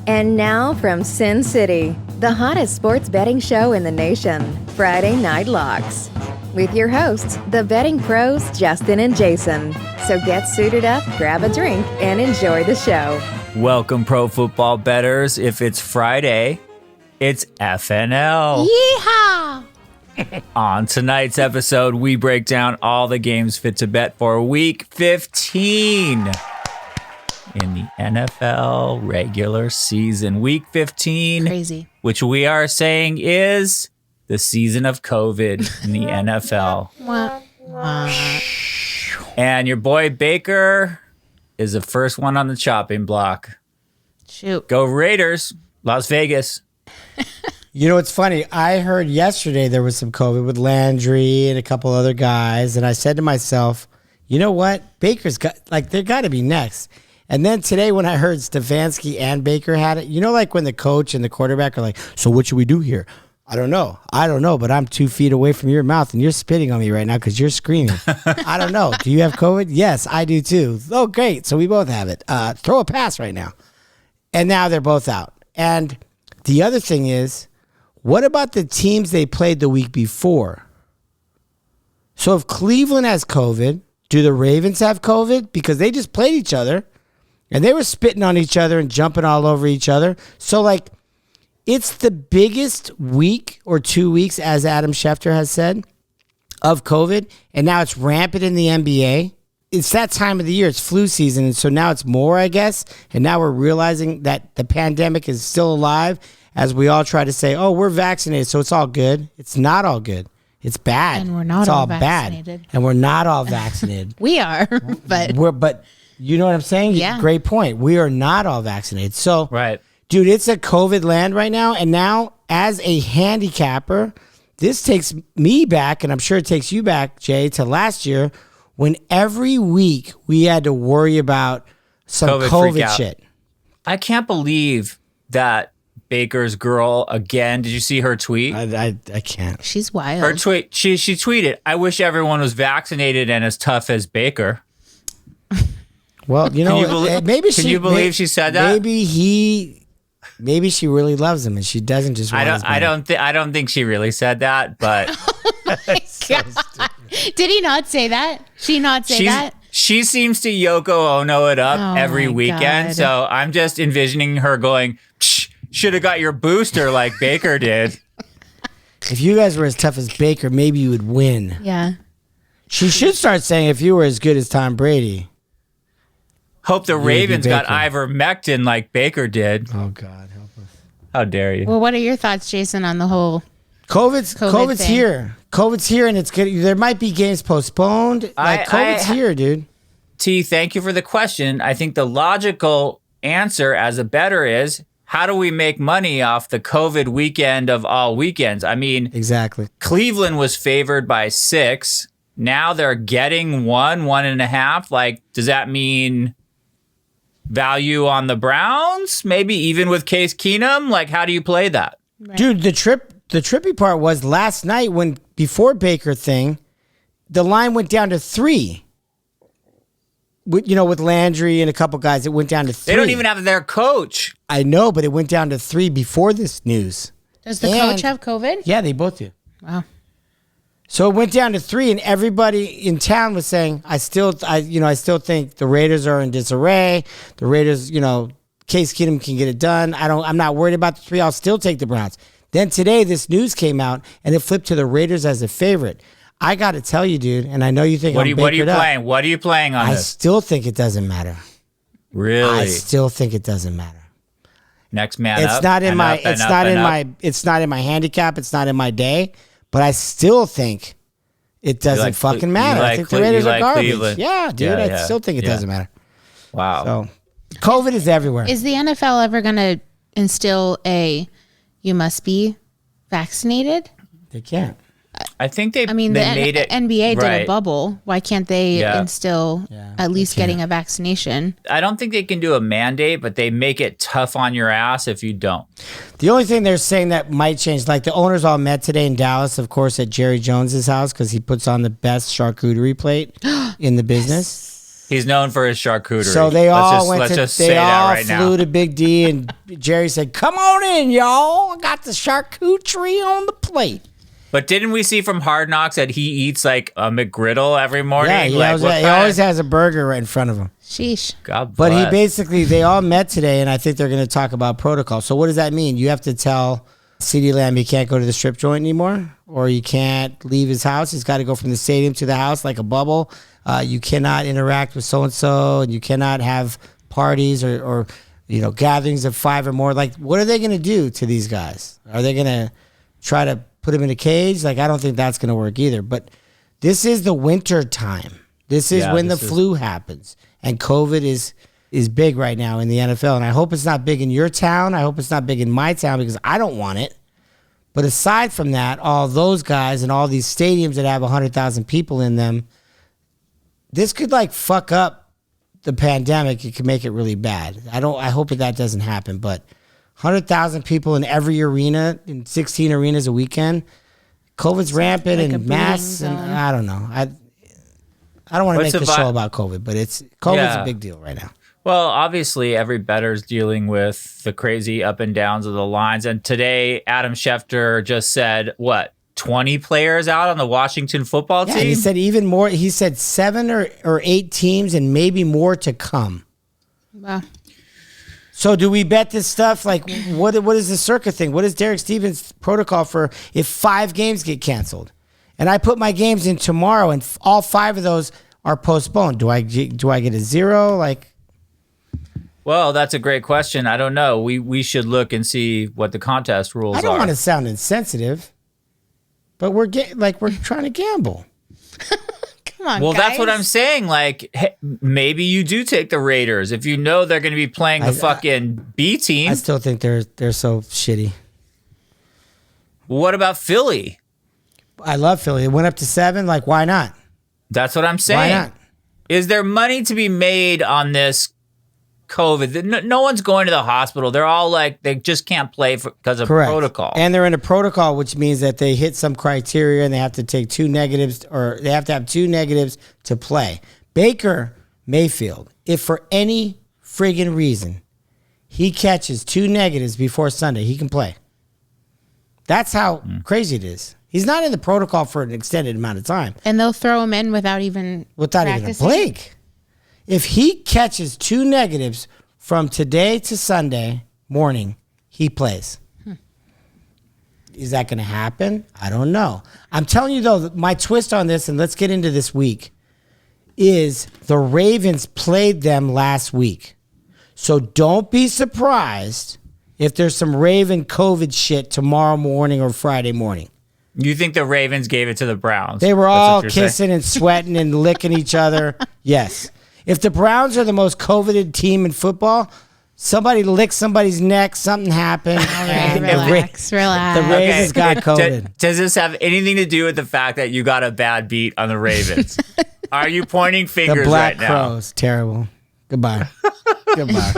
And now from Sin City, the hottest sports betting show in the nation, Friday Night Locks. With your hosts, the betting pros, Justin and Jason. So get suited up, grab a drink, and enjoy the show. Welcome, pro football bettors. If it's Friday, it's FNL. Yeehaw! On tonight's episode, we break down all the games fit to bet for Week 15 in the NFL regular season. Week 15, Crazy. Which we are saying is the season of COVID in the NFL. And your boy Baker is the first one on the chopping block. Shoot. Go Raiders, Las Vegas. You know, it's funny. I heard yesterday there was some COVID with Landry and a couple other guys, and I said to myself, you know what? Baker's got, they got to be next. And then today when I heard Stefanski and Baker had it, you know, like when the coach and the quarterback are like, so what should we do here? I don't know, but I'm 2 feet away from your mouth and you're spitting on me right now because you're screaming. I don't know. Do you have COVID? Yes, I do too. Oh, great. So we both have it. Throw a pass right now. And now they're both out. And the other thing is, what about the teams they played the week before? So if Cleveland has COVID, do the Ravens have COVID? Because they just played each other and they were spitting on each other and jumping all over each other. So, it's the biggest week or 2 weeks, as Adam Schefter has said, of COVID. And now it's rampant in the NBA. It's that time of the year. It's flu season. And so now it's more, I guess. And now we're realizing that the pandemic is still alive as we all try to say, oh, we're vaccinated, so it's all good. It's not all good. It's bad. And we're not it's all bad. vaccinated. And we're not all vaccinated. We are, but... But you know what I'm saying? Yeah. Great point. We are not all vaccinated. So, Right. Dude, it's a COVID land right now. And now, as a handicapper, this takes me back, and I'm sure it takes you back, Jay, to last year when every week we had to worry about some COVID shit. I can't believe that Baker's girl again. Did you see her tweet? I can't. She's wild. Her tweet. She tweeted, "I wish everyone was vaccinated and as tough as Baker." Well, you know, maybe she. Can you believe she said that? Maybe she really loves him and she doesn't just. I don't think she really said that, but. Oh my God. Did he not say that? She not say that? She seems to Yoko Ono it up every my weekend. God. So I'm just envisioning her going, should have got your booster like Baker did. If you guys were as tough as Baker, maybe you would win. Yeah. She should start saying, if you were as good as Tom Brady. Hope the Ravens got ivermectin like Baker did. Oh, God, help us. How dare you? Well, what are your thoughts, Jason, on the whole COVID's thing? here. COVID's here, and it's good. There might be games postponed. COVID's here, dude. T, thank you for the question. I think the logical answer as a bettor is, how do we make money off the COVID weekend of all weekends? I mean, exactly. Cleveland was favored by 6. Now they're getting 1.5. Does that mean value on the Browns? Maybe even with Case Keenum? How do you play that? Right. Dude, the trippy part was last night before Baker thing, the line went down to 3. With Landry and a couple guys, it went down to 3. They don't even have their coach. I know, but it wwent down to 3 before this news. Does the coach have COVID? Yeah, they both do. Wow. So it went down to 3, and everybody in town was saying, I still think the Raiders are in disarray. The Raiders, Case Keenum can get it done. I'm not worried about the 3. I'll still take the Browns. Then today, this news came out, and it flipped to the Raiders as a favorite. I got to tell you, dude, and I know you think what are you playing? What are you playing on this? I still think it doesn't matter. Really? I still think it doesn't matter. Next man it's up. Not in my. It's not in my handicap. It's not in my day. But I still think it doesn't fucking matter. I think the Raiders are garbage. Cleveland. Yeah, dude. I still think it doesn't matter. Wow. So, COVID is everywhere. Is the NFL ever going to instill you must be vaccinated? They can't. I think they made it. NBA did a bubble. Why can't they instill at least getting a vaccination? I don't think they can do a mandate, but they make it tough on your ass if you don't. The only thing they're saying that might change, the owners all met today in Dallas, of course, at Jerry Jones's house because he puts on the best charcuterie plate in the business. He's known for his charcuterie. So they all right flew to Big D, and Jerry said, "Come on in, y'all. I got the charcuterie on the plate." But didn't we see from Hard Knocks that he eats like a McGriddle every morning? Yeah, he always has a burger right in front of him. Sheesh. God But bless. they all met today, and I think they're going to talk about protocol. So what does that mean? You have to tell CeeDee Lamb he can't go to the strip joint anymore, or you can't leave his house. He's got to go from the stadium to the house like a bubble. You cannot interact with so-and-so, and you cannot have parties or gatherings of 5 or more. Like, what are they going to do to these guys? Are they going to try to put them in a cage? Like, I don't think that's going to work either. But this is the winter time. This is when the flu happens. And COVID is big right now in the NFL. And I hope it's not big in your town. I hope it's not big in my town because I don't want it. But aside from that, all those guys and all these stadiums that have 100,000 people in them, this could like fuck up the pandemic. It could make it really bad. I hope that doesn't happen. But 100,000 people in every arena, in 16 arenas a weekend, COVID's rampant like and mass. And I don't know. I don't want to make the show about COVID, but COVID's a big deal right now. Well, obviously, every bettor's dealing with the crazy up and downs of the lines. And today, Adam Schefter just said, 20 players out on the Washington football team? Yeah, he said even more. He said 7 or 8 teams and maybe more to come. Wow. So do we bet this stuff? Like, what is the Circa thing? What is Derek Stevens' protocol for if 5 games get canceled? And I put my games in tomorrow, and all 5 of those are postponed. Do I get a 0? Like, well, that's a great question. I don't know. We should look and see what the contest rules are. I don't want to sound insensitive, but we're trying to gamble. Come on, well, guys. that's what I'm saying. Like, hey, maybe you do take the Raiders if you know they're going to be playing the fucking B team. I still think they're so shitty. What about Philly? I love Philly. It went up to 7. Like, why not? That's what I'm saying. Why not? Is there money to be made on this COVID? No one's going to the hospital. They're all like, they just can't play because of protocol. And they're in a protocol, which means that they hit some criteria and they have to take 2 negatives, or they have to have 2 negatives to play. Baker Mayfield, if for any friggin' reason he catches 2 negatives before Sunday, he can play. That's how crazy it is. He's not in the protocol for an extended amount of time. And they'll throw him in without even a blink. If he catches 2 negatives from today to Sunday morning, he plays. Is that going to happen? I don't know. I'm telling you, though, my twist on this, and let's get into this week, is the Ravens played them last week. So don't be surprised if there's some Raven COVID shit tomorrow morning or Friday morning. You think the Ravens gave it to the Browns? They were all kissing and sweating and licking each other. Yes. If the Browns are the most COVIDed team in football, somebody licked somebody's neck, something happened. All right, relax. The Ravens got COVID. Does this have anything to do with the fact that you got a bad beat on the Ravens? Are you pointing fingers right now? The Black Crows. Terrible. Goodbye. Goodbye.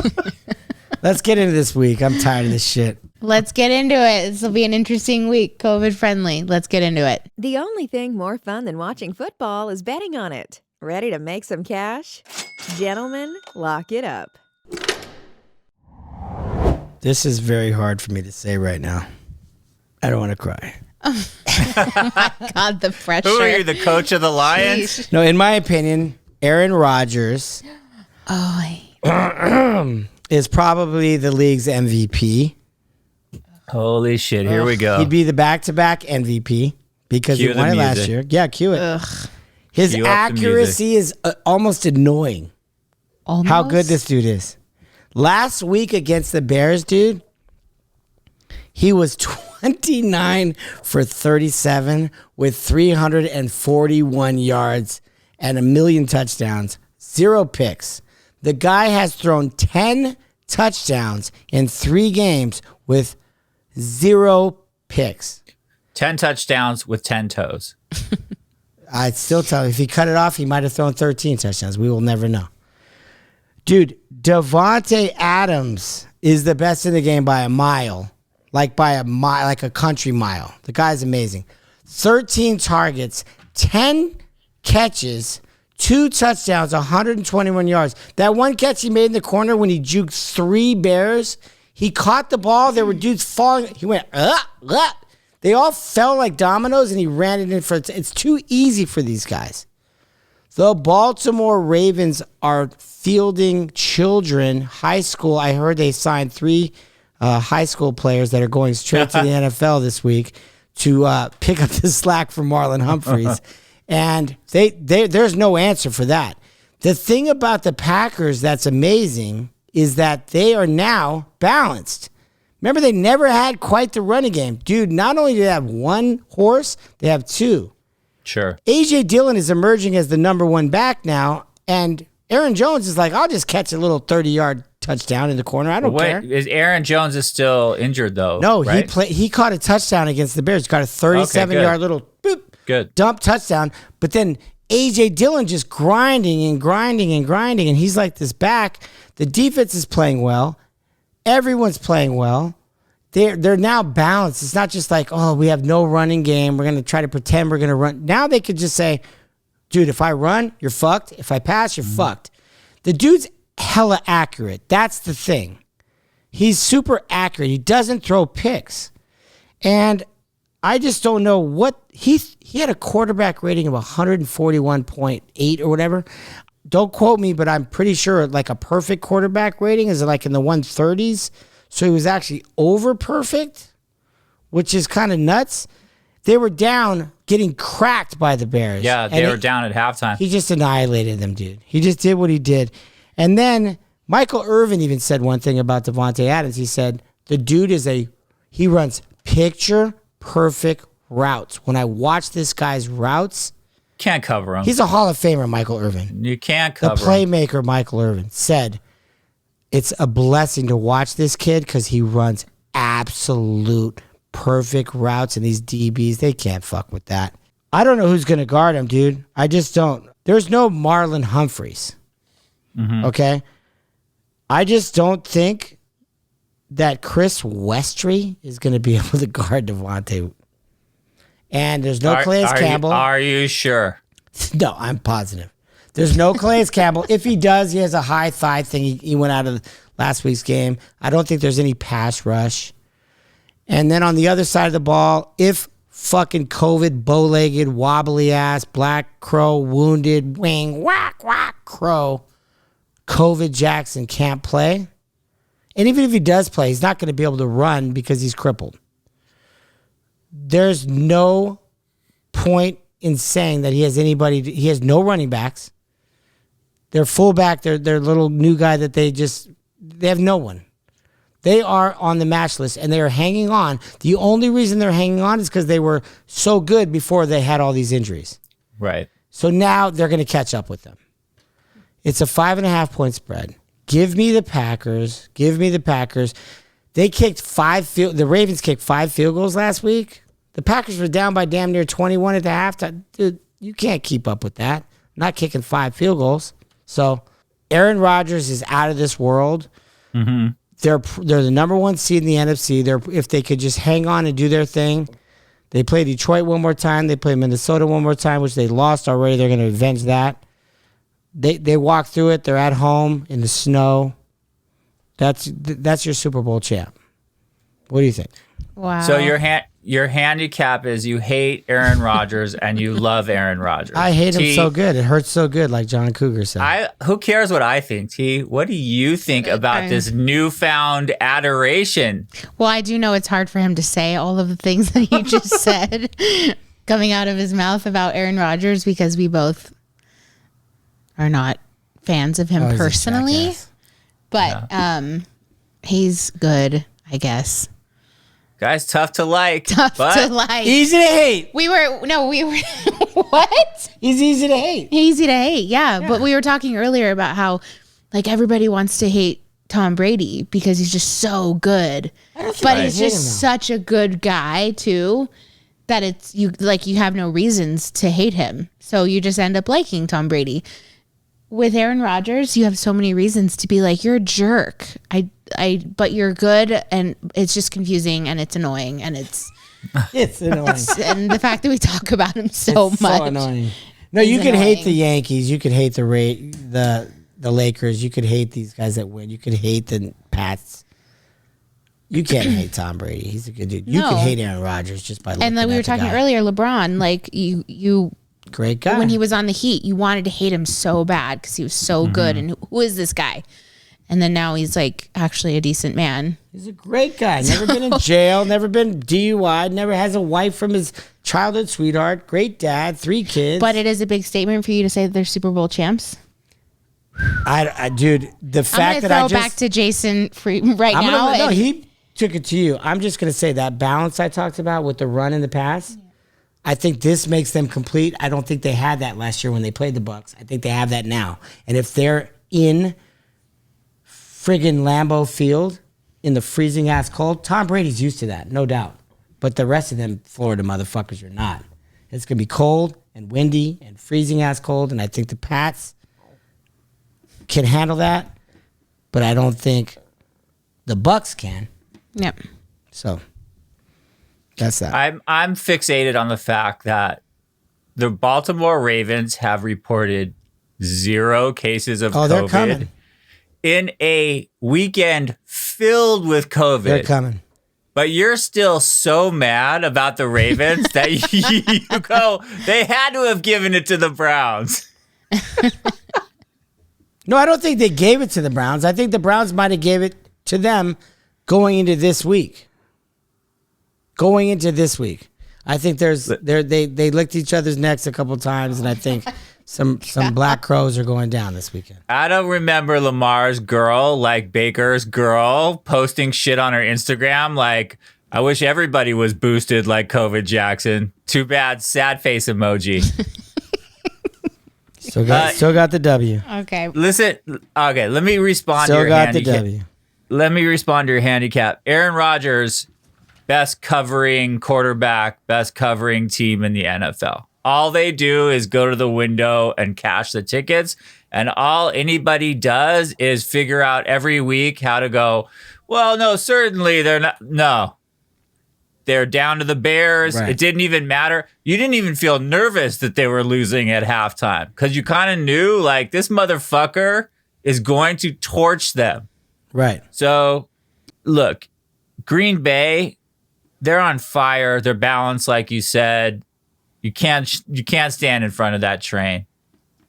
Let's get into this week. I'm tired of this shit. Let's get into it. This will be an interesting week, COVID friendly. Let's get into it. The only thing more fun than watching football is betting on it. Ready to make some cash? Gentlemen, lock it up. This is very hard for me to say right now. I don't want to cry. Oh my God, the pressure. Who are you, the coach of the Lions? Sheesh. No, in my opinion, Aaron Rodgers is probably the league's MVP. Holy shit, here we go. He'd be the back-to-back MVP because he won it last year. Yeah, cue it. Ugh. His accuracy is almost annoying. Almost? How good this dude is. Last week against the Bears, dude, he was 29 for 37 with 341 yards and 1 million touchdowns, 0 picks. The guy has thrown 10 touchdowns in 3 games with 0 picks. 10 touchdowns with 10 toes. I'd still tell you, if he cut it off, he might have thrown 13 touchdowns. We will never know. Dude, Devontae Adams is the best in the game by a mile. Like a country mile. The guy's amazing. 13 targets, 10 catches, 2 touchdowns, 121 yards. That one catch he made in the corner when he juked 3 Bears, he caught the ball. There were dudes falling. He went, They all fell like dominoes, and he ran it in for it's too easy for these guys. The Baltimore Ravens are fielding children, high school. I heard they signed 3 high school players that are going straight to the NFL this week to pick up the slack from Marlon Humphreys. And there's no answer for that. The thing about the Packers that's amazing is that they are now balanced. Remember, they never had quite the running game. Dude, not only do they have 1 horse, they have 2. Sure. A.J. Dillon is emerging as the number 1 back now, and Aaron Jones is like, I'll just catch a little 30-yard touchdown in the corner. I don't care. Is Aaron Jones is still injured, though? No, right? he caught a touchdown against the Bears. He caught a 37-yard little boop, dump touchdown. But then A.J. Dillon just grinding, and he's like this back. The defense is playing well. Everyone's playing well. They're now balanced. It's not just like, oh, we have no running game. We're going to try to pretend we're going to run. Now they could just say, dude, if I run, you're fucked. If I pass, you're fucked. The dude's hella accurate. That's the thing. He's super accurate. He doesn't throw picks. And I just don't know what he had a quarterback rating of 141.8 or whatever. Don't quote me, but I'm pretty sure like a perfect quarterback rating is like in the 130s. So he was actually over perfect, which is kind of nuts. They were down, getting cracked by the Bears. Yeah, they were down at halftime. He just annihilated them, dude. He just did what he did. And then Michael Irvin even said one thing about Devontae Adams. He said, the dude he runs picture perfect routes. When I watch this guy's routes, can't cover him. He's a Hall of Famer, Michael Irvin. You can't cover him. The playmaker, Michael Irvin, said, it's a blessing to watch this kid because he runs absolute perfect routes, and these DBs, they can't fuck with that. I don't know who's going to guard him, dude. I just don't. There's no Marlon Humphreys. Mm-hmm. Okay? I just don't think that Chris Westry is going to be able to guard Devontae. And there's no Calais Campbell. Are you sure? No, I'm positive. There's no Calais Campbell. If he does, he has a high thigh thing. He went out of last week's game. I don't think there's any pass rush. And then on the other side of the ball, if fucking COVID, bow-legged, wobbly ass, black crow, wounded, wing, whack, whack, crow, COVID Jackson can't play. And even if he does play, he's not going to be able to run because he's crippled. There's no point in saying that he has anybody. He has no running backs. Their fullback, their little new guy that they have no one. They are on the match list, and they are hanging on. The only reason they're hanging on is because they were so good before they had all these injuries. Right. So now they're going to catch up with them. It's a 5.5-point spread. Give me the Packers. They kicked the Ravens kicked 5 field goals last week. The Packers were down by damn near 21 at the halftime. Dude, you can't keep up with that. Not kicking 5 field goals. So Aaron Rodgers is out of this world. Mm-hmm. They're the number 1 seed in the NFC. If they could just hang on and do their thing. They play Detroit one more time. They play Minnesota one more time, which they lost already. They're going to avenge that. They walk through it. They're at home in the snow. That's your Super Bowl champ. What do you think? Wow. So your handicap is you hate Aaron Rodgers and you love Aaron Rodgers. I hate him so good. It hurts so good, like John Cougar said. Who cares what I think, T? What do you think about this newfound adoration? Well, I do know it's hard for him to say all of the things that he just said coming out of his mouth about Aaron Rodgers because we both are not fans of him personally. But he's good, I guess. Guy's tough to like. Easy to hate. We were what? He's easy to hate. Easy to hate, yeah. But we were talking earlier about how like everybody wants to hate Tom Brady because he's just so good. But he's just such a good guy too that it's you have no reasons to hate him. So you just end up liking Tom Brady. With Aaron Rodgers, you have so many reasons to be like, you're a jerk. But you're good, and it's just confusing, and it's annoying, and it's annoying. And the fact that we talk about him so much, so annoying. No, you could hate the annoying. Yankees. You could hate the Lakers. You could hate these guys that win. You could hate the Pats. You can't hate Tom Brady. He's a good dude. You No. could hate Aaron Rodgers just by looking And then we at were the talking guy. earlier, LeBron, like you Great guy. when he was on the Heat, you wanted to hate him so bad because he was so good. And who is this guy? And then now he's like actually a decent man. He's a great guy. Never been in jail. Never been DUI. Never has a wife from his childhood sweetheart. Great dad. 3 kids. But it is a big statement for you to say that they're Super Bowl champs. Dude, the I'm fact going to that throw I just back to Jason right I'm now. gonna, no, and- he took it to you. I'm just gonna say that balance I talked about with the run in the pass. I think this makes them complete. I don't think they had that last year when they played the Bucks. I think they have that now. And if they're in friggin' Lambeau Field in the freezing ass cold, Tom Brady's used to that, no doubt. But the rest of them Florida motherfuckers are not. It's gonna be cold and windy and freezing ass cold, and I think the Pats can handle that, but I don't think the Bucks can. Yep. So that's that. I'm fixated on the fact that the Baltimore Ravens have reported 0 cases of Oh, COVID they're coming. in a weekend filled with COVID. They're coming. But you're still so mad about the Ravens that you go, they had to have given it to the Browns. No, I don't think they gave it to the Browns. I think the Browns might have gave it to them going into this week. Going into this week. I think they licked each other's necks a couple times, and I think some black crows are going down this weekend. I don't remember Lamar's girl, like Baker's girl, posting shit on her Instagram. Like, I wish everybody was boosted like COVID Jackson. Too bad, sad face emoji. Still got the W. Okay. Listen, okay, let me respond to Still your got the handicap. W. Let me respond to your handicap. Aaron Rodgers, best covering quarterback, best covering team in the NFL. All they do is go to the window and cash the tickets. And all anybody does is figure out every week how to go, well, no, certainly they're not. No. They're down to the Bears. Right. It didn't even matter. You didn't even feel nervous that they were losing at halftime because you kind of knew, like, this motherfucker is going to torch them. Right. So, look, Green Bay, they're on fire. They're balanced, like you said. You can't stand in front of that train.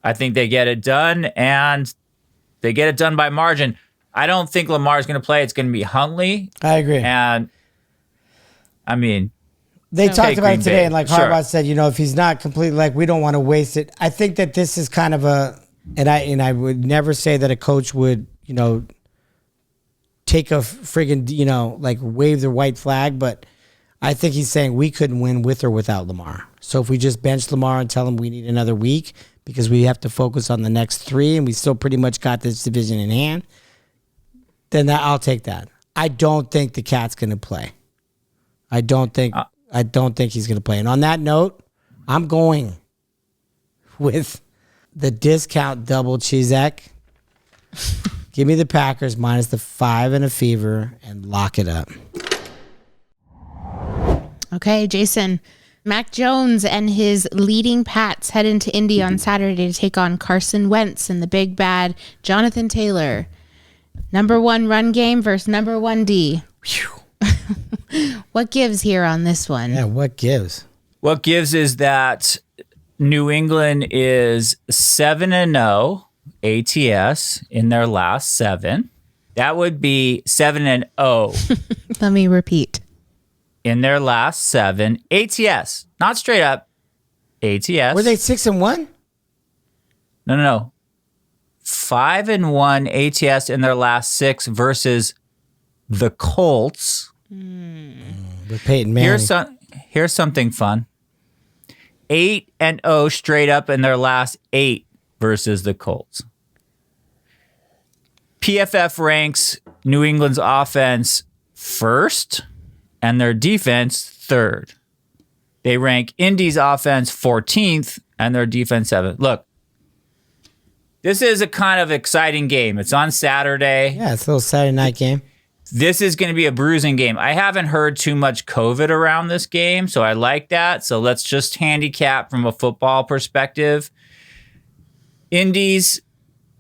I think they get it done, and they get it done by margin. I don't think Lamar's going to play. It's going to be Huntley. I agree. And, I mean, They talked Take about Green it today, Bay. and like Sure. Harbaugh said, if he's not completely, like, we don't want to waste it. I think that this is kind of and I would never say that a coach would, take a friggin', like wave the white flag, but I think he's saying we couldn't win with or without Lamar. So if we just bench Lamar and tell him we need another week because we have to focus on the next 3 and we still pretty much got this division in hand, then I'll take that. I don't think the cat's going to play. I don't think he's going to play. And on that note, I'm going with the discount double Cheezek. Give me the Packers minus the 5 and a fever and lock it up. Okay, Jason. Mac Jones and his leading Pats head into Indy on Saturday to take on Carson Wentz and the big bad Jonathan Taylor. Number 1 run game versus number 1 D. What gives here on this one? Yeah, what gives? what gives is that New England is 7-0 ATS in their last 7. That would be 7-0 Let me repeat. in their last 7 ATS, not straight up ATS. Were they 6-1? No. 5-1 ATS in their last 6 versus the Colts. With Peyton Manning. Here's something fun. 8-0 straight up in their last 8 versus the Colts. PFF ranks New England's offense first and their defense third. They rank Indy's offense 14th and their defense 7th. Look, this is a kind of exciting game. It's on Saturday. Yeah, it's a little Saturday night game. This is going to be a bruising game. I haven't heard too much COVID around this game, so I like that. So let's just handicap from a football perspective. Indy's,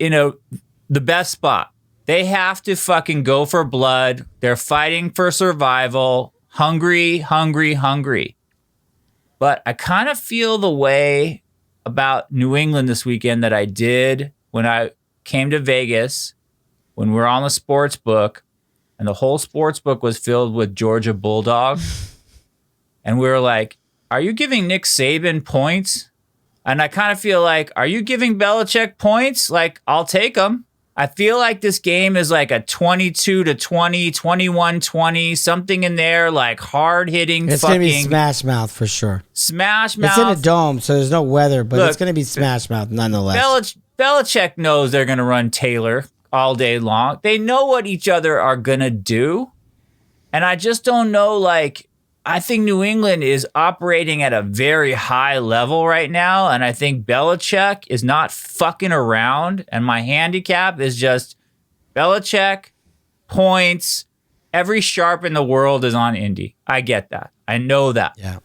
the best spot. They have to fucking go for blood. They're fighting for survival. Hungry, hungry, hungry. But I kind of feel the way about New England this weekend that I did when I came to Vegas, when we were on the sports book, and the whole sports book was filled with Georgia Bulldogs. And we were like, are you giving Nick Saban points? And I kind of feel like, are you giving Belichick points? Like, I'll take them. I feel like this game is like a 22-20, 21-20, something in there, like hard-hitting It's going to be smash mouth for sure. Smash mouth. It's in a dome, so there's no weather, but Look, it's going to be smash mouth nonetheless. Belichick knows they're going to run Taylor all day long. They know what each other are going to do. And I just don't know, like, I think New England is operating at a very high level right now, and I think Belichick is not fucking around, and my handicap is just Belichick, points, every sharp in the world is on Indy. I get that. I know that. Yeah.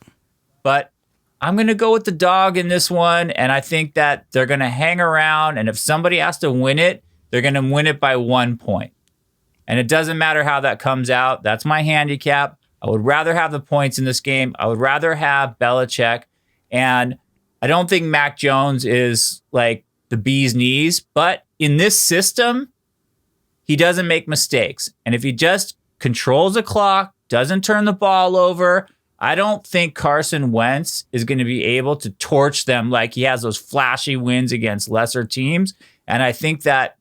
But I'm going to go with the dog in this one, and I think that they're going to hang around, and if somebody has to win it, they're going to win it by 1 point. And it doesn't matter how that comes out. That's my handicap. I would rather have the points in this game. I would rather have Belichick. And I don't think Mac Jones is like the bee's knees, but in this system, he doesn't make mistakes. And if he just controls the clock, doesn't turn the ball over, I don't think Carson Wentz is going to be able to torch them like he has those flashy wins against lesser teams. And I think that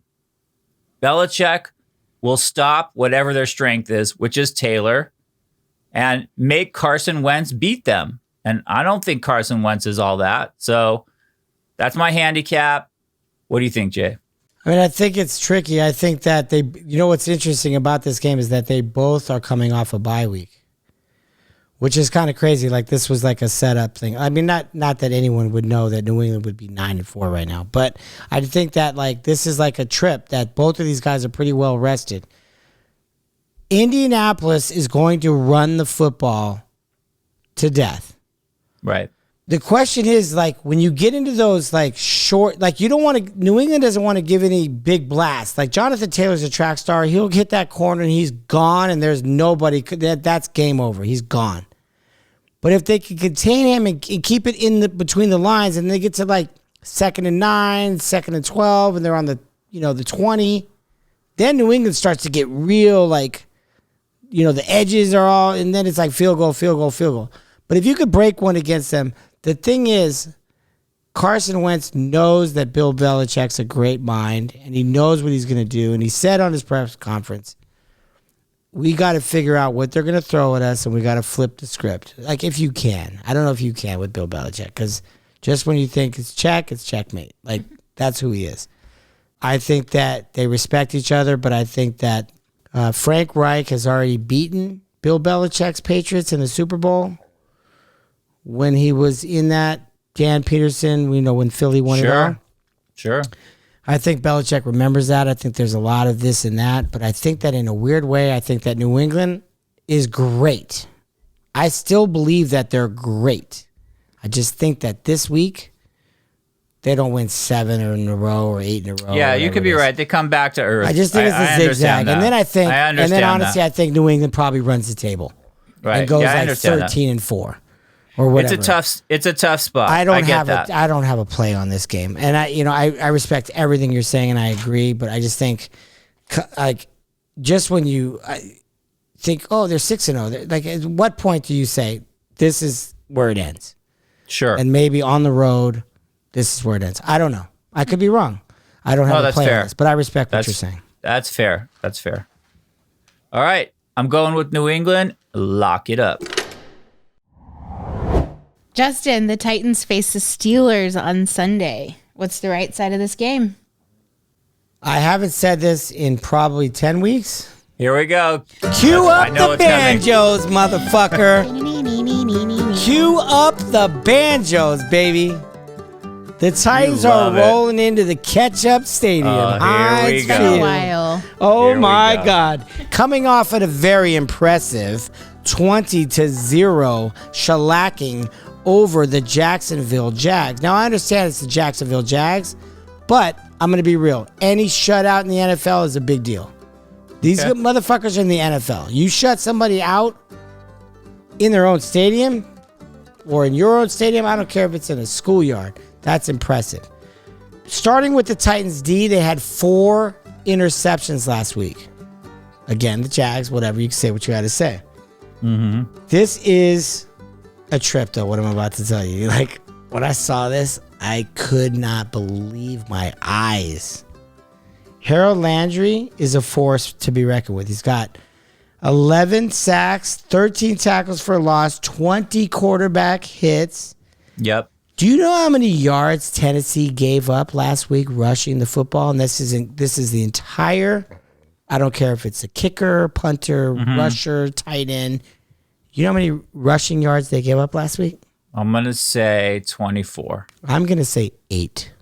Belichick will stop whatever their strength is, which is Taylor, and make Carson Wentz beat them. And I don't think Carson Wentz is all that. So that's my handicap. What do you think, Jay? I mean, I think it's tricky. I think that what's interesting about this game is that they both are coming off a bye week, which is kind of crazy. Like, this was like a setup thing. I mean, not that anyone would know that New England would be 9-4 right now, but I think that, like, this is like a trip that both of these guys are pretty well rested. Indianapolis is going to run the football to death. Right. The question is, like, when you get into those, like, short, like, you don't want to, New England doesn't want to give any big blast. Like, Jonathan Taylor's a track star. He'll hit that corner and he's gone, and there's nobody, that's game over. He's gone. But if they can contain him and keep it between the lines, and they get to, like, 2nd and 9, 2nd and 12, and they're on the 20, then New England starts to get real, like, the edges are all, and then it's like field goal, field goal, field goal. But if you could break one against them, the thing is, Carson Wentz knows that Bill Belichick's a great mind, and he knows what he's going to do. And he said on his press conference, we got to figure out what they're going to throw at us, and we got to flip the script. Like, if you can. I don't know if you can with Bill Belichick, because just when you think it's checkmate. Like, that's who he is. I think that they respect each other, but I think that Frank Reich has already beaten Bill Belichick's Patriots in the Super Bowl when he was in that. Dan Peterson, when Philly won it all. Sure. I think Belichick remembers that. I think there's a lot of this and that, but I think that in a weird way, I think that New England is great. I still believe that they're great. I just think that this week, they don't win 7 in a row or 8 in a row. Yeah, you could be right. They come back to earth. I just think it's a zigzag. And then I think New England probably runs the table. Right. And goes like 13-4 or whatever. It's a tough spot. I don't have a play on this game. And I respect everything you're saying, and I agree, but I just think, like, just when you think, oh, they're 6-0, like, at what point do you say this is where it ends? Sure. And maybe on the road, this is where it ends. I don't know. I could be wrong. I don't have a play on this, but I respect what you're saying. That's fair. That's fair. All right. I'm going with New England. Lock it up. Justin, the Titans face the Steelers on Sunday. What's the right side of this game? I haven't said this in probably 10 weeks. Here we go. Cue up the banjos, motherfucker. Cue up the banjos, baby. The Titans are rolling into the catch-up stadium. Here we go. Been a while. Oh, my God. Coming off at a very impressive 20-0 shellacking over the Jacksonville Jags. Now, I understand it's the Jacksonville Jags, But I'm going to be real. Any shutout in the NFL is a big deal. These motherfuckers are in the NFL. You shut somebody out in their own stadium or in your own stadium, I don't care if it's in a schoolyard. That's impressive. Starting with the Titans D, they had 4 interceptions last week. Again, the Jags, whatever. You can say what you got to say. Mm-hmm. This is a trip, though, what I'm about to tell you. Like, when I saw this, I could not believe my eyes. Harold Landry is a force to be reckoned with. He's got 11 sacks, 13 tackles for loss, 20 quarterback hits. Yep. Do you know how many yards Tennessee gave up last week rushing the football? And this is the entire, I don't care if it's a kicker, punter, rusher, tight end. You know how many rushing yards they gave up last week? I'm going to say 24. I'm going to say 8.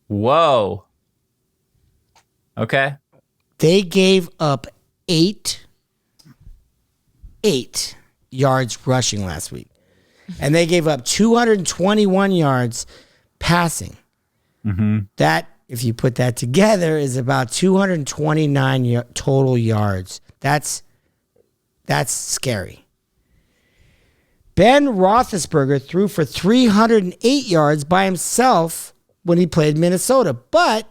Whoa. Okay. They gave up 8 yards rushing last week. And they gave up 221 yards passing. Mm-hmm. That, if you put that together, is about 229 total yards. That's scary. Ben Roethlisberger threw for 308 yards by himself when he played Minnesota. But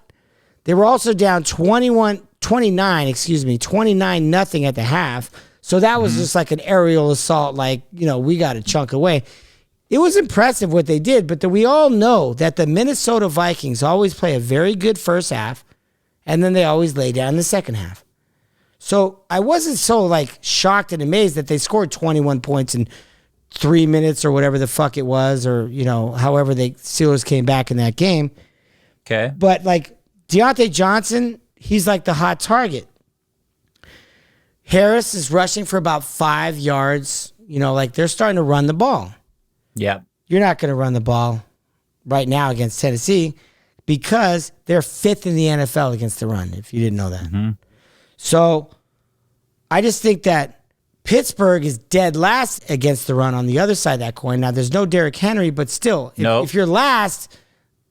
they were also down 29 nothing at the half. So that was just like an aerial assault, like, we got to chunk away. It was impressive what they did, but we all know that the Minnesota Vikings always play a very good first half, and then they always lay down in the second half. So I wasn't so shocked and amazed that they scored 21 points in 3 minutes or whatever the fuck it was, or, however the Steelers came back in that game. Okay. But Deontay Johnson, he's like the hot target. Harris is rushing for about 5 yards. They're starting to run the ball. Yeah. You're not going to run the ball right now against Tennessee because they're 5th in the NFL against the run, if you didn't know that. Mm-hmm. So I just think that Pittsburgh is dead last against the run on the other side of that coin. Now, there's no Derrick Henry, but still, if you're last,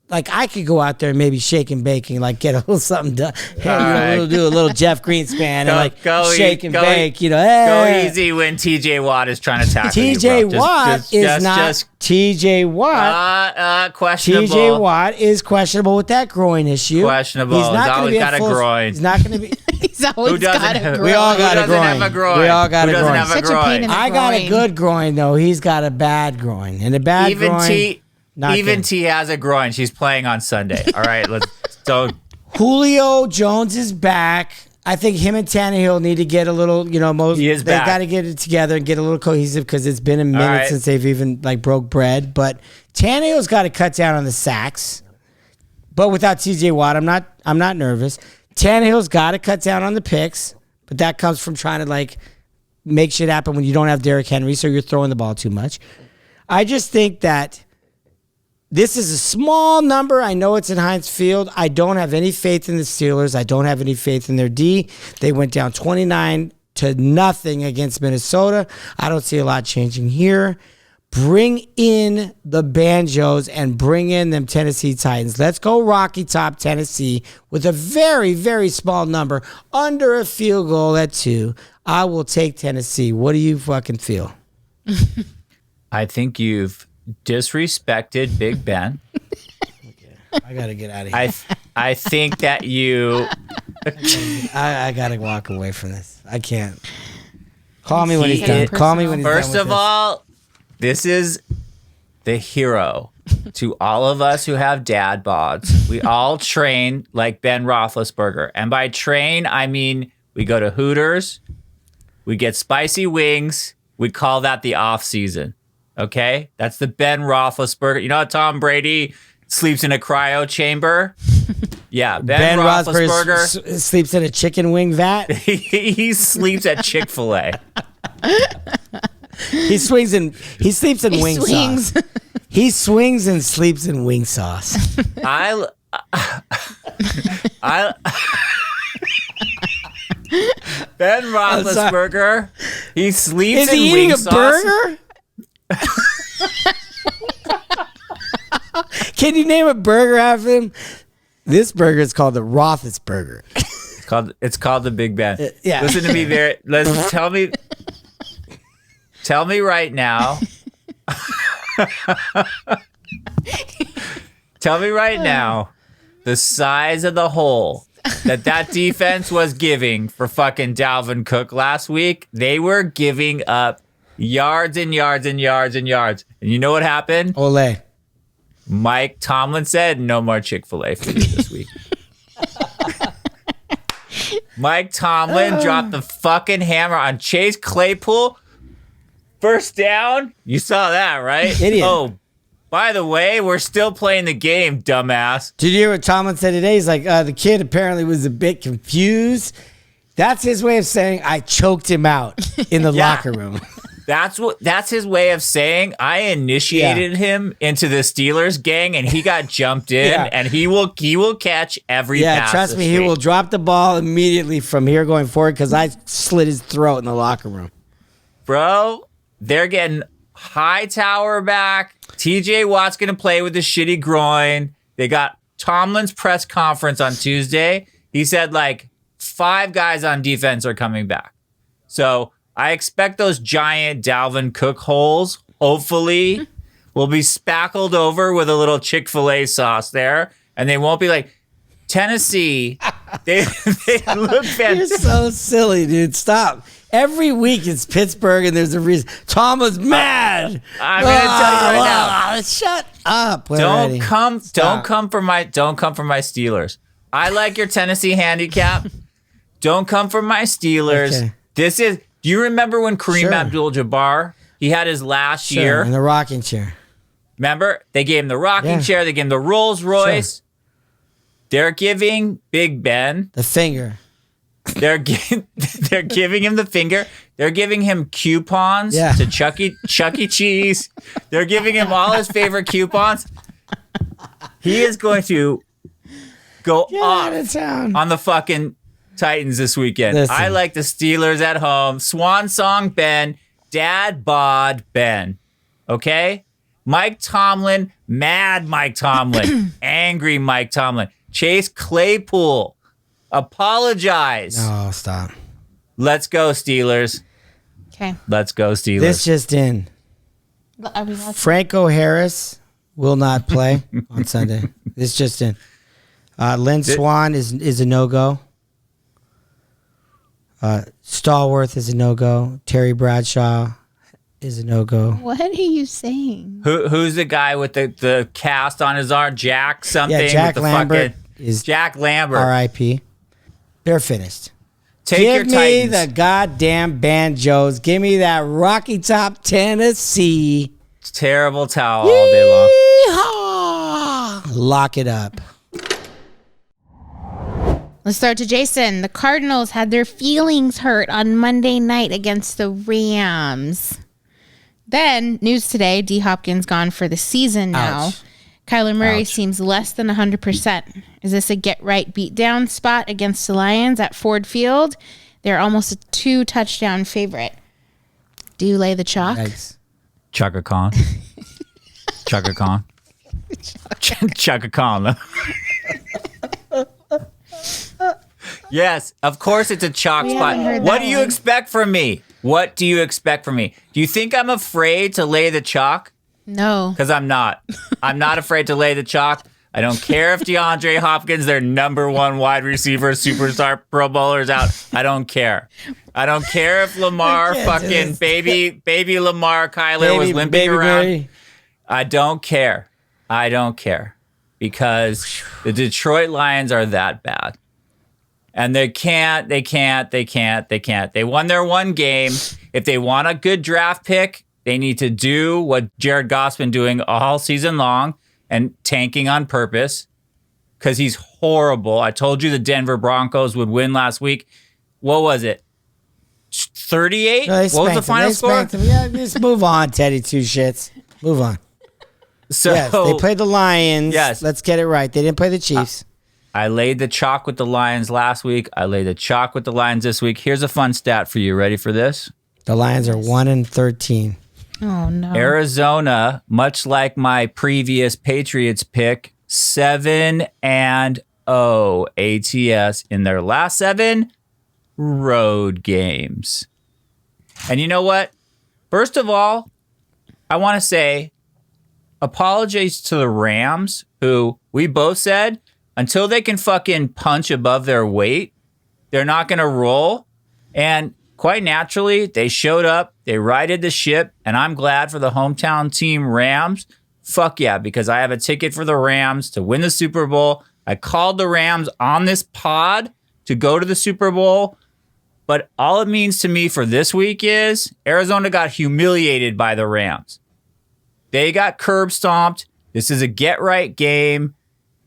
I could go out there and maybe shake and bake and get a little something done. Hey, do a little Jeff Greenspan and shake and bake. Hey. Go easy when TJ Watt is trying to tackle TJ Watt is not TJ Watt. Questionable. TJ Watt is questionable with that groin issue. Questionable. He's always got a groin. He's not going to be. He's always got a groin. We all got a groin. We all got a groin. Such a pain in the I got a good groin though. He's got a bad groin, and a bad groin. Even T has a groin. She's playing on Sunday. All right, let's don't. Julio Jones is back. I think him and Tannehill need to get a little, they got to get it together and get a little cohesive because it's been a minute since they've even broke bread. But Tannehill's got to cut down on the sacks. But without TJ Watt, I'm not nervous. Tannehill's got to cut down on the picks, but that comes from trying to make shit happen when you don't have Derrick Henry, so you're throwing the ball too much. I just think that this is a small number. I know it's in Heinz Field. I don't have any faith in the Steelers. I don't have any faith in their D. They went down 29-0 against Minnesota. I don't see a lot changing here. Bring in the Banjos and bring in them Tennessee Titans. Let's go Rocky Top Tennessee with a very, very small number, under a field goal at 2. I will take Tennessee. What do you fucking feel? I think you've disrespected Big Ben. I gotta get out of here. I think that you. I gotta walk away from this. I can't. Call me when he's done. Call me when he's done. First of all, this is the hero to all of us who have dad bods. We all train like Ben Roethlisberger, and by train I mean we go to Hooters, we get spicy wings. We call that the off season. Okay, that's the Ben Roethlisberger. You know how Tom Brady sleeps in a cryo chamber? Yeah, Ben Roethlisberger sleeps in a chicken wing vat. He sleeps at Chick-fil-A. He sleeps in wing sauce. He swings and sleeps in wing sauce. I Ben Roethlisberger. He sleeps in wing sauce. Is he eating a burger? Can you name a burger after him? This burger is called the Roethlisberger. It's called the Big Ben. Yeah. Listen to me very. Tell me right now. Tell me right now the size of the hole that defense was giving for fucking Dalvin Cook last week. They were giving up yards and yards and yards and yards. And you know what happened? Ole. Mike Tomlin said, no more Chick-fil-A for you this week. Mike Tomlin dropped the fucking hammer on Chase Claypool. First down. You saw that, right? Idiot. Oh, by the way, we're still playing the game, dumbass. Did you hear what Tomlin said today? He's like, the kid apparently was a bit confused. That's his way of saying I choked him out in the locker room. That's his way of saying I initiated him into the Steelers gang and he got jumped in and he will catch every pass. Trust me, he will drop the ball immediately from here going forward because I slit his throat in the locker room. Bro, they're getting Hightower back. TJ Watt's going to play with the shitty groin. They got Tomlin's press conference on Tuesday. He said like 5 guys on defense are coming back. So I expect those giant Dalvin Cook holes, hopefully, will be spackled over with a little Chick-fil-A sauce there. And they won't be like, Tennessee, they look fantastic. You're so silly, dude. Stop. Every week it's Pittsburgh and there's a reason. Tom was mad. I'm going to tell you right now. Shut up. Don't come for my Steelers. I like your Tennessee handicap. Don't come for my Steelers. Okay. Do you remember when Kareem Abdul-Jabbar, he had his last year? In the rocking chair. Remember? They gave him the rocking chair. They gave him the Rolls Royce. Sure. They're giving Big Ben the finger. They're giving him the finger. They're giving him coupons to Chuck E. Cheese. They're giving him all his favorite coupons. He is going to go off on the fucking Titans this weekend. Listen. I like the Steelers at home. Swan Song Ben. Dad bod Ben. Okay? Mike Tomlin. Mad Mike Tomlin. Angry Mike Tomlin. Chase Claypool. Apologize. No, stop. Let's go, Steelers. Okay. Let's go, Steelers. This just in. Franco Harris will not play on Sunday. This just in. Lynn Swan is a no-go. Stallworth is a no-go. Terry Bradshaw is a no-go. What are you saying? Who's the guy with the cast on his arm? Jack something? Yeah, Jack with the Lambert. Jack Lambert. R.I.P. They're finished. Give me the goddamn banjos. Give me that Rocky Top, Tennessee. Terrible towel all day long. Lock it up. Let's start to Jason. The Cardinals had their feelings hurt on Monday night against the Rams. Then, news today, D. Hopkins gone for the season now. Ouch. Kyler Murray seems less than 100%. Is this a get-right beatdown spot against the Lions at Ford Field? They're almost a 2-touchdown favorite. Do you lay the chalk? Thanks. Chaka Khan. Chaka Khan. Chaka Khan. Yes, of course it's a chalk spot. What do you expect from me? What do you expect from me? Do you think I'm afraid to lay the chalk? No. Because I'm not. I'm not afraid to lay the chalk. I don't care if DeAndre Hopkins, their number one wide receiver, superstar Pro Bowler, is out. I don't care. I don't care if Lamar, fucking baby Lamar Kyler was limping around. Mary. I don't care. I don't care. Because the Detroit Lions are that bad. And they can't. They won their one game. If they want a good draft pick, they need to do what Jared Goff's been doing all season long and tanking on purpose because he's horrible. I told you the Denver Broncos would win last week. What was it? 38? No, what was the final score? Yeah, just move on, Teddy Two Shits. Move on. So yes, they played the Lions. Yes. Let's get it right. They didn't play the Chiefs. I laid the chalk with the Lions last week. I laid the chalk with the Lions this week. Here's a fun stat for you. Ready for this? The Lions are 1-13. Oh, no. Arizona, much like my previous Patriots pick, 7-0 ATS in their last 7 road games. And you know what? First of all, I want to say apologies to the Rams, who we both said until they can fucking punch above their weight, they're not going to roll. And quite naturally, they showed up, they righted the ship, and I'm glad for the hometown team Rams. Fuck yeah, because I have a ticket for the Rams to win the Super Bowl. I called the Rams on this pod to go to the Super Bowl. But all it means to me for this week is Arizona got humiliated by the Rams. They got curb stomped. This is a get-right game.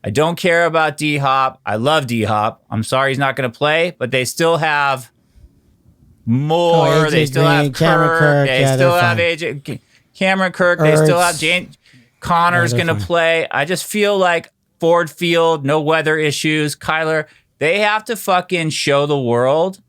I don't care about D-Hop. I love D-Hop. I'm sorry he's not going to play, but they still have more. They still have Kirk. They still have AJ, Cameron Kirk. They still have James Connor's going to play. I just feel like Ford Field, no weather issues. Kyler, they have to fucking show the world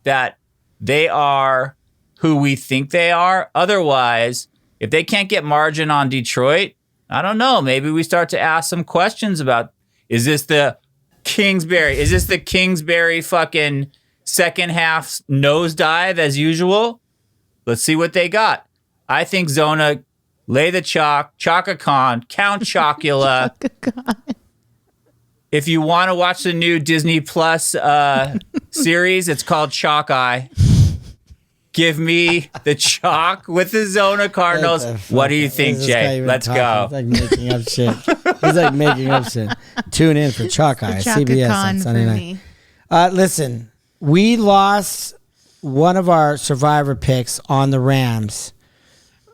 that they are who we think they are. Otherwise, if they can't get margin on Detroit, I don't know. Maybe we start to ask some questions about, is this the Kingsbury? Is this the Kingsbury fucking second half nosedive as usual? Let's see what they got. I think Zona, lay the chalk, Chaka-Con, Count Chocula. If you want to watch the new Disney Plus series, it's called Chalk Eye. Give me the chalk with the Zona Cardinals. What do you think, Jay? Let's go. He's like making up shit. He's like making up shit. Tune in for Chalk Eye, CBS on Sunday night. Listen, we lost one of our survivor picks on the Rams,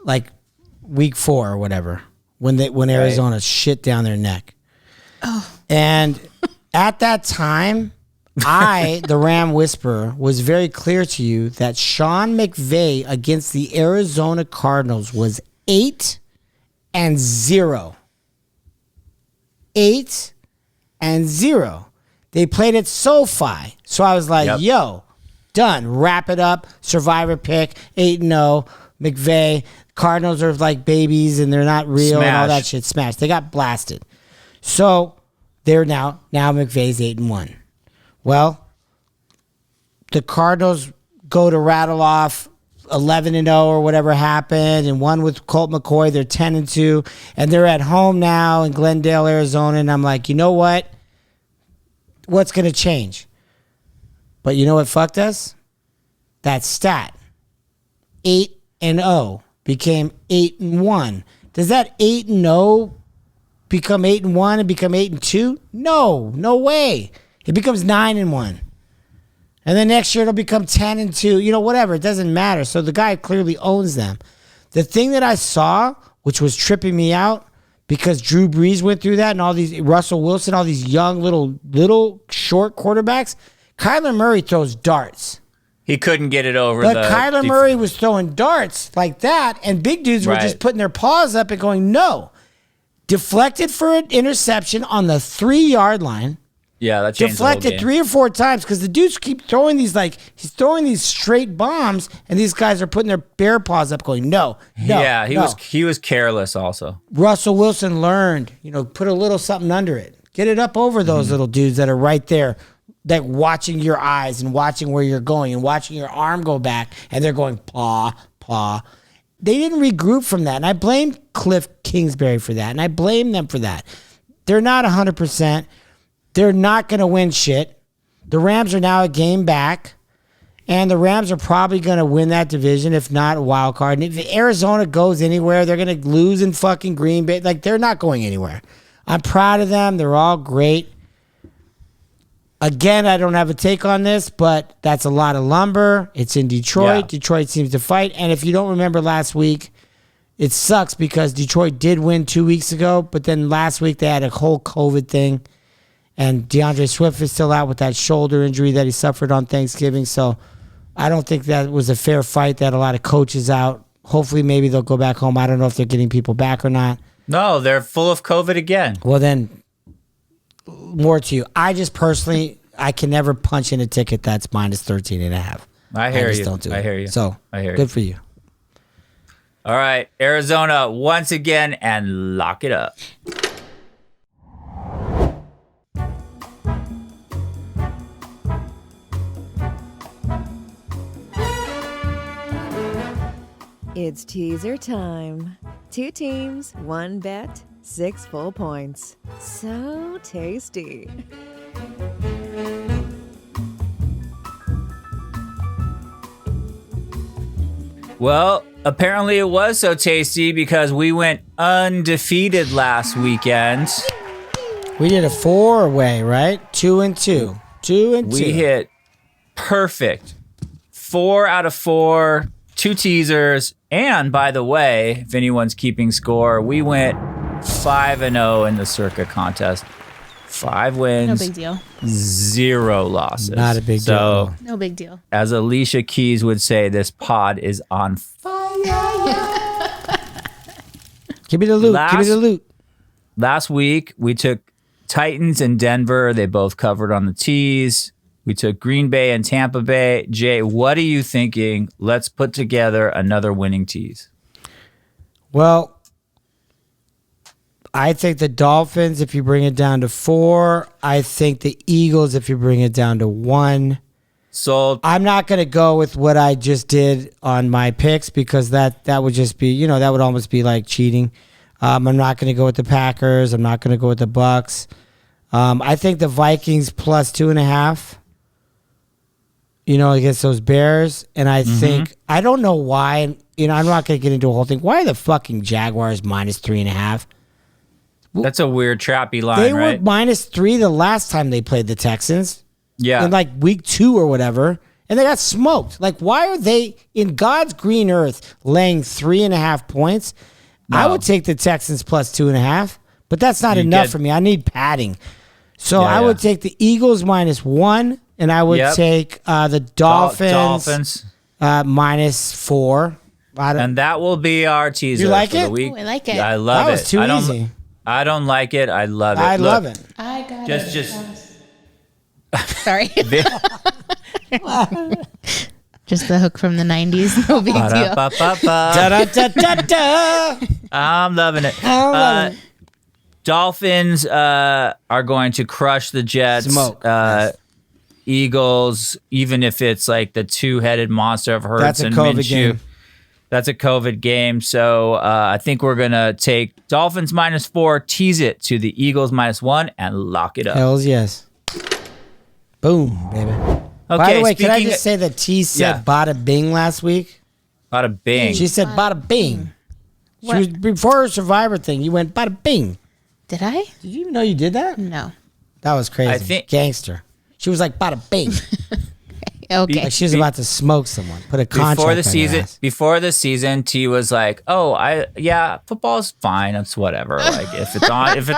like week 4 or whatever, when Arizona shit down their neck. Oh. And at that time, the Ram Whisperer, was very clear to you that Sean McVay against the Arizona Cardinals was 8-0. 8-0. They played at SoFi. So I was like, yo, done. Wrap it up. Survivor pick, 8-0. McVay. Cardinals are like babies and they're not real and all that shit. Smash. They got blasted. So they're now McVay's 8-1. Well, the Cardinals go to rattle off 11-0 or whatever happened, and one with Colt McCoy, they're 10-2, and they're at home now in Glendale, Arizona, and I'm like, you know what? What's going to change? But you know what fucked us? That stat. 8-0 became 8-1. Does that 8-0 become 8-1 and become 8-2? No way. It becomes 9-1. And then next year it'll become 10-2. You know, whatever. It doesn't matter. So the guy clearly owns them. The thing that I saw, which was tripping me out, because Drew Brees went through that and all these, Russell Wilson, all these young little short quarterbacks, Kyler Murray throws darts. He couldn't get it over. But Kyler Murray was throwing darts like that, and big dudes were just putting their paws up and going, no. Deflected for an interception on the 3-yard line. Yeah, that changed deflected the whole game. 3 or 4 times because the dudes keep throwing these, like, he's throwing these straight bombs, and these guys are putting their bare paws up going, no. Yeah, he was careless also. Russell Wilson learned, put a little something under it. Get it up over those little dudes that are right there, that watching your eyes and watching where you're going and watching your arm go back, and they're going, paw, paw. They didn't regroup from that, and I blame Cliff Kingsbury for that, and I blame them for that. They're not 100%. They're not going to win shit. The Rams are now a game back, and the Rams are probably going to win that division, if not a wild card. And if Arizona goes anywhere, they're going to lose in fucking Green Bay. Like, they're not going anywhere. I'm proud of them. They're all great. Again, I don't have a take on this, but that's a lot of lumber. It's in Detroit. Yeah. Detroit seems to fight. And if you don't remember last week, it sucks because Detroit did win 2 weeks ago, but then last week they had a whole COVID thing. And DeAndre Swift is still out with that shoulder injury that he suffered on Thanksgiving. So I don't think that was a fair fight. They had a lot of coaches out. Hopefully maybe they'll go back home. I don't know if they're getting people back or not. No, they're full of COVID again. Well, then, more to you. I just personally, I can never punch in a ticket that's minus 13.5. I hear you. Don't do I it. hear you. So, I hear you. Good for you. All right, Arizona once again, and lock it up. It's teaser time. 2 teams, 1 bet, 6 full points. So tasty. Well, apparently it was so tasty because we went undefeated last weekend. We did a 4-way, right? 2 and 2. 2 and 2. We hit perfect. 4 out of 4, 2 teasers. And by the way, if anyone's keeping score, we went 5-0 in the Circa contest. 5 wins. No big deal. 0 losses. Not a big deal. No big deal. As Alicia Keys would say, this pod is on fire. Give me the loot. Give me the loot. Last week, we took Titans and Denver. They both covered on the tees. We took Green Bay and Tampa Bay. Jay, what are you thinking? Let's put together another winning tease. Well, I think the Dolphins, if you bring it down to 4. I think the Eagles, if you bring it down to 1. Sold. I'm not going to go with what I just did on my picks because that would just be, that would almost be like cheating. I'm not going to go with the Packers. I'm not going to go with the Bucks. I think the Vikings plus 2.5, against those Bears. And I think, I don't know why, I'm not going to get into a whole thing. Why are the fucking Jaguars minus 3.5? That's a weird trappy line, They right? were minus 3 the last time they played the Texans. Yeah. In like week 2 or whatever, and they got smoked. Like, why are they in God's green earth laying 3.5 points? No. I would take the Texans plus 2.5, but that's not enough for me. I need padding. So I would take the Eagles minus 1, and I would take the Dolphins, minus 4. And that will be our teaser You like for it? the week. Ooh, I like it. I love That it. was too easy. I don't like it. I love it. I Look, love it. I got Just Sorry. Just the hook from the 90s. No big deal. Da-da-da-da-da. I'm loving it. I'm loving it. Dolphins are going to crush the Jets. Smoke. Yes. Eagles, even if it's like the 2-headed monster of Hurts That's a and COVID Minshew. game. That's a COVID game. So I think we're going to take Dolphins minus 4, tease it to the Eagles minus 1, and lock it up. Hells yes. Boom, baby. Okay, By the way, can I speaking- just say that T said Yeah. bada bing last week? Bada bing. She said bada bing. She was, before her Survivor thing, you went bada bing. Did I? Did you even know you did that? No. That was crazy. I think- Gangster. She was like bada bing. Okay. Like she was about to smoke someone. Put a contract Before the on your season, ass. T was like, football's fine. It's whatever. Like if it's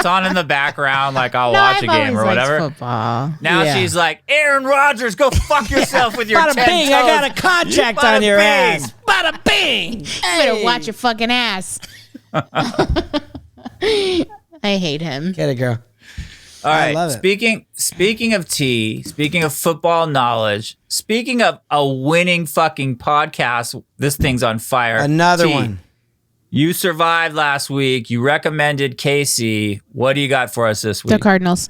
on in the background, like I'll watch a game or whatever. Football. Now Yeah. she's like, Aaron Rodgers, go fuck yourself with your Bada 10 bing, toes. I got a contract Bada on your bing. ass. Bada bing. You better watch your fucking ass. I hate him. Get it, girl. All I right. love it. Speaking of tea, speaking of football knowledge, speaking of a winning fucking podcast, this thing's on fire. Another T, one. You survived last week. You recommended KC. What do you got for us this The week? Cardinals.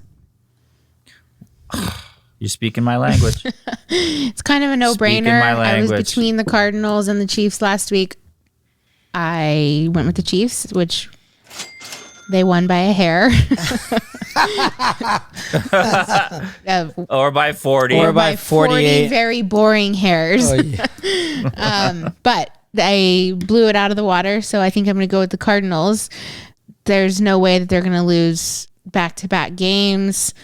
You're speaking my language. It's kind of a Speaking no-brainer. my I was language. between the Cardinals and the Chiefs last week. I went with the Chiefs, which they won by a hair. Or by 40. Or by 48. very boring hairs. Oh, yeah. But I blew it out of the water, so I think I'm going to go with the Cardinals. There's no way that they're going to lose back-to-back games.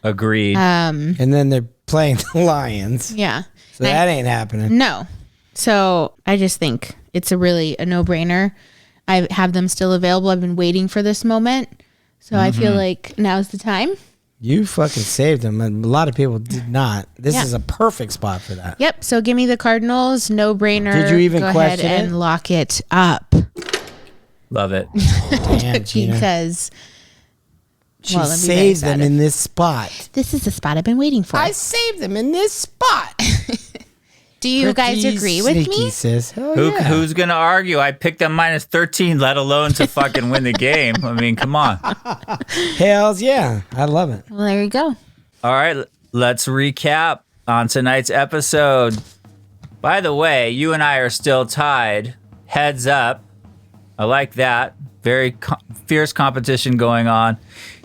Agreed. And then they're playing the Lions. Yeah. So that ain't happening. No. So I just think it's a no-brainer. I have them still available. I've been waiting for this moment. So I feel like now's the time. You fucking saved them. And a lot of people did not. This Yeah. is a perfect spot for that. Yep. So give me the Cardinals. No-brainer. Did you even Go question ahead it? and lock it up. Love it. Damn, Gina. Because She well, let me be saved very them excited. in this spot. This is the spot I've been waiting for. I saved them in this spot. Do you guys Pretty agree with sneaky, me? sis. Hell Who, yeah. Who's going to argue? I picked them minus 13, let alone to fucking win the game. I mean, come on. Hells yeah. I love it. Well, there you go. All right, let's recap on tonight's episode. By the way, you and I are still tied heads up. I like that. Very fierce competition going on.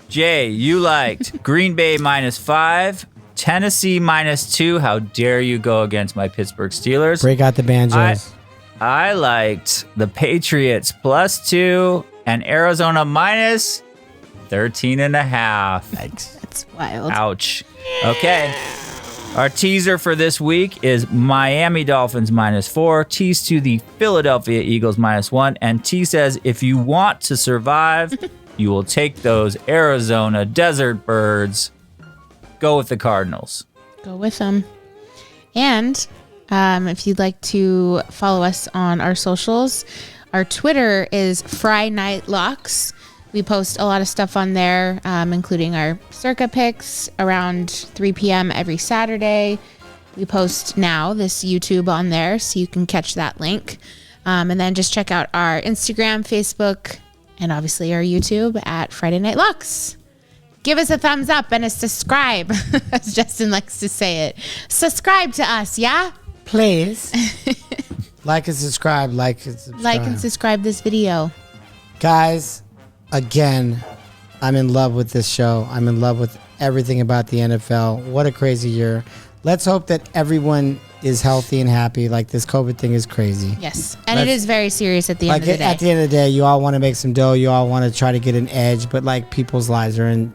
Jay, you liked Green Bay -5, Tennessee -2. How dare you go against my Pittsburgh Steelers? Break out the banjos. I liked the Patriots +2 and Arizona -13.5. Thanks. That's wild. Ouch. Okay. Our teaser for this week is Miami Dolphins -4, tease to the Philadelphia Eagles -1, and T says if you want to survive, you will take those Arizona desert birds. Go with the Cardinals. Go with them. And if you'd like to follow us on our socials, our Twitter is Fry Night Locks. We post a lot of stuff on there, including our Circa picks around 3 p.m. every Saturday. We post now this YouTube on there, so you can catch that link. And then just check out our Instagram, Facebook, and obviously our YouTube at Friday Night Locks. Give us a thumbs up and a subscribe, as Justin likes to say it. Subscribe to us, yeah? Please. Like and subscribe. Like and subscribe. Like and subscribe this video. Guys, again, I'm in love with this show. I'm in love with everything about the NFL. What a crazy year. Let's hope that everyone is healthy and happy. Like, this COVID thing is crazy. Yes. And it is very serious at the end of the day. At the end of the day, you all want to make some dough. You all want to try to get an edge. But, like, people's lives are in,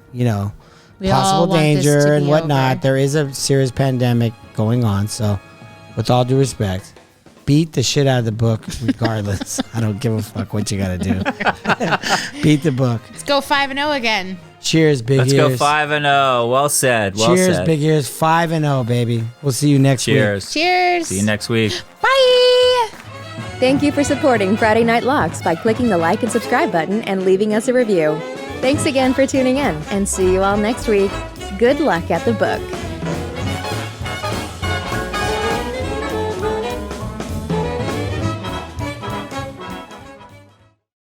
possible danger and whatnot. Over. There is a serious pandemic going on. So, with all due respect, beat the shit out of the book regardless. I don't give a fuck what you got to do. Beat the book. Let's go 5-0 again. Cheers, big Let's ears. go 5-0. Well said. Well Cheers, said. big ears. 5-0, baby. We'll see you next week. Cheers. Cheers. See you next week. Bye. Thank you for supporting Friday Night Locks by clicking the like and subscribe button and leaving us a review. Thanks again for tuning in, and see you all next week. Good luck at the book.